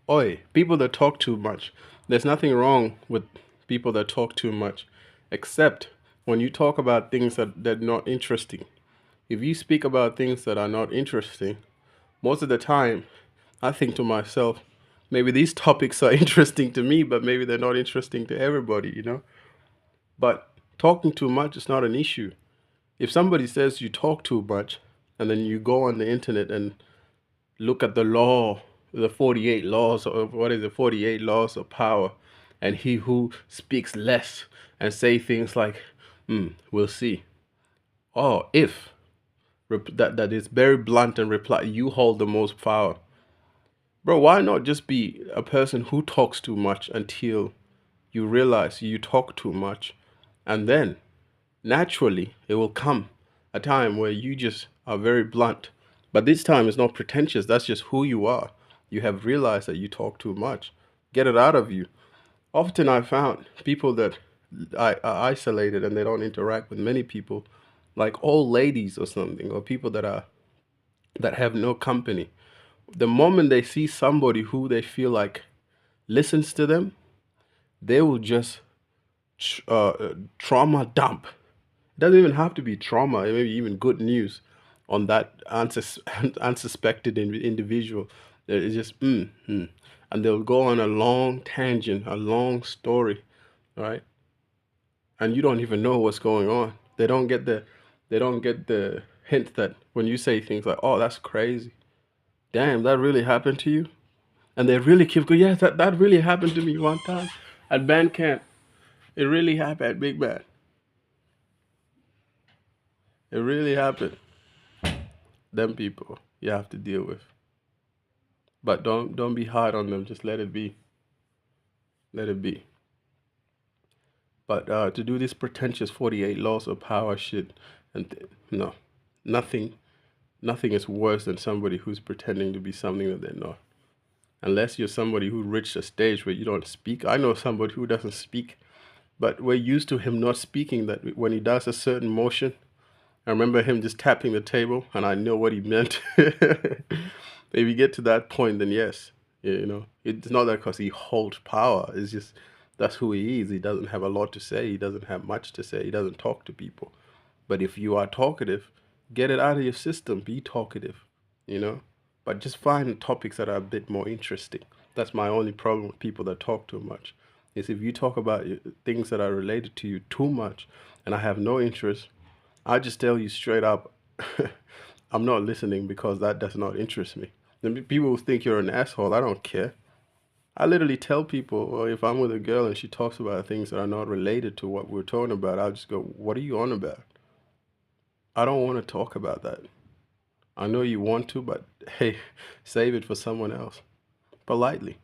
Oi, people that talk too much. There's nothing wrong with people that talk too much, except when you talk about things that are not interesting. If you speak about things that are not interesting, most of the time, I think to myself, maybe these topics are interesting to me, but maybe they're not interesting to everybody. But talking too much is not an issue. If somebody says you talk too much, and then you go on the internet and look at the law, the 48 laws, or what is it, 48 laws of power, and he who speaks less and say things like, we'll see. Or if, that is very blunt and reply, you hold the most power. Bro, why not just be a person who talks too much until you realize you talk too much, and then naturally it will come a time where you just are very blunt. But this time it's not pretentious, that's just who you are. You have realized that you talk too much. Get it out of you. Often I found people that are isolated and they don't interact with many people, like old ladies or something, or people that have no company. The moment they see somebody who they feel like listens to them, they will just trauma dump. It doesn't even have to be trauma, it may be even good news on that unsuspected individual. It's just, and they'll go on a long tangent, a long story, right? And you don't even know what's going on. They don't get the hint that when you say things like, "Oh, that's crazy," damn, that really happened to you, and they really keep going. Yes, that really happened to me one time at band camp. It really happened, big man. It really happened. Them people you have to deal with. But don't be hard on them. Just let it be. Let it be. But to do this pretentious 48 laws of power shit, no, nothing, nothing is worse than somebody who's pretending to be something that they're not. Unless you're somebody who reached a stage where you don't speak. I know somebody who doesn't speak, but we're used to him not speaking. That when he does a certain motion, I remember him just tapping the table, and I know what he meant. If you get to that point, then yes, it's not that because he holds power. It's just that's who he is. He doesn't have a lot to say. He doesn't have much to say. He doesn't talk to people. But if you are talkative, get it out of your system. Be talkative, you know. But just find topics that are a bit more interesting. That's my only problem with people that talk too much. Is if you talk about things that are related to you too much, and I have no interest, I just tell you straight up, I'm not listening because that does not interest me. Then people will think you're an asshole. I don't care. I literally tell people, well, if I'm with a girl and she talks about things that are not related to what we're talking about, I'll just go, "What are you on about? I don't want to talk about that. I know you want to, but hey, save it for someone else." Politely.